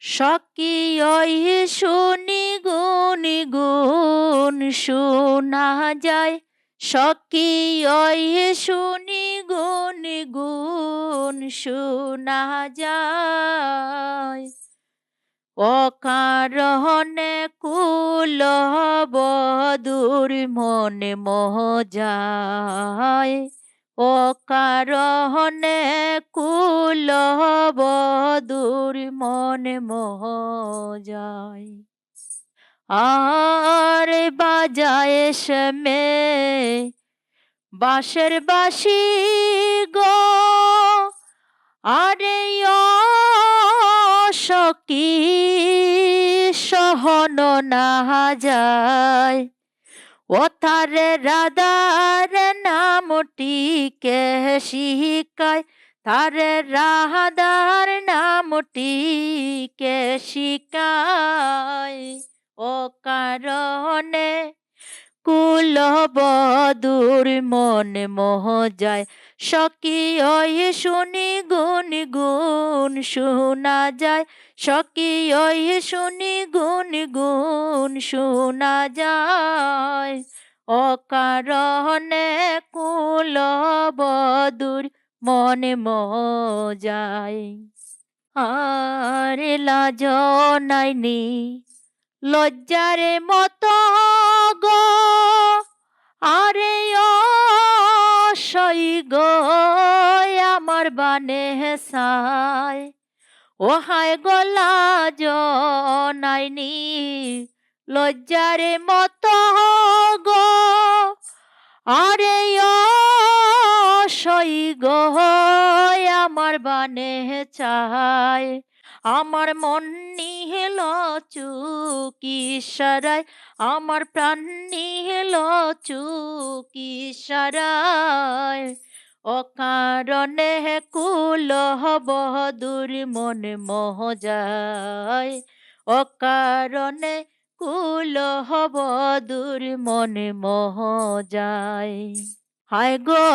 স্বকীয়ই শুনি গুনি গুণ শোনা যায়, স্বকীয়ই শুনি গুনি গুণ শোনা যায়। অকারণে কুলবধূর মনে মোহ যায়, অকারণে কুলবধূর মনে মোহ যায়। আর বাজায় শ্যামে বাঁশের বাঁশি গো, আরে সখী সহন না যায়। ও তারে রাধার নামটিকে শিখায়, তারে রাধার নামটিকে শিখায়। ও কারণে কুলবধূর মনে মোহ যায়, স্বকীয়ই শুনি গুনি গুণ শোনা যায়, স্বকীয়ই শুনি গুনি গুণ শোনা যায়। অকারণে কুলবধূর মনে মোহ যায়। আর লাজ নাইনি লজ্জারে মতো গো, আরে সই গো আমার বানে সায়। ও হায় গো লাজ নাইনি লজ্জারে মতো গো, আরে সই গো আমার বানে চায়। আমার মন নিহিল চুক ইশারায়, আমার প্রাণ নিহিল চুক ইশারায়। অকারণে কুলবধূর মনে মোহ যায়, অকারণে কুলবধূর মনে মোহ যায়। হায় গো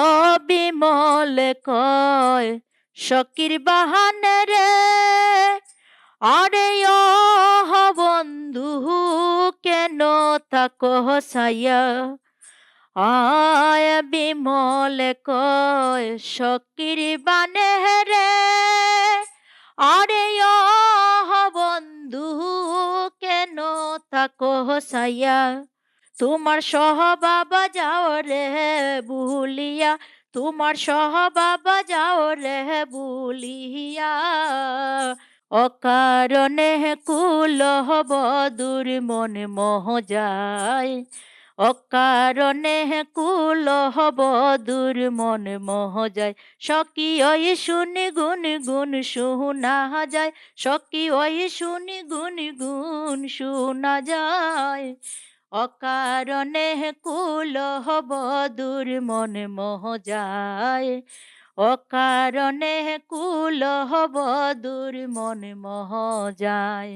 বিমল কয় সখীর বাহানে রে, আরে বন্ধু কেন থাকো ছায়া। আয় বিমল কয় সখীর বানে রে, আরে বন্ধু কেন থাকো ছায়া। তোমার স্বভাব যাও রে ভুলিয়া, তোমার স্বভাব যাও রে ভুলিয়া। অকারণে কুলবধূর মনে মোহ যায়, অকারণে কুলবধূর মনে মোহ যায়। স্বকীয়ই শুনি গুনি গুণ শোনা যায়, স্বকীয়ই শুনি গুনি গুণ শোনা যায়। অকারণে কুলবধূর মনে মোহ যায়, অকারণে কুলবধূর মনে মোহ যায়।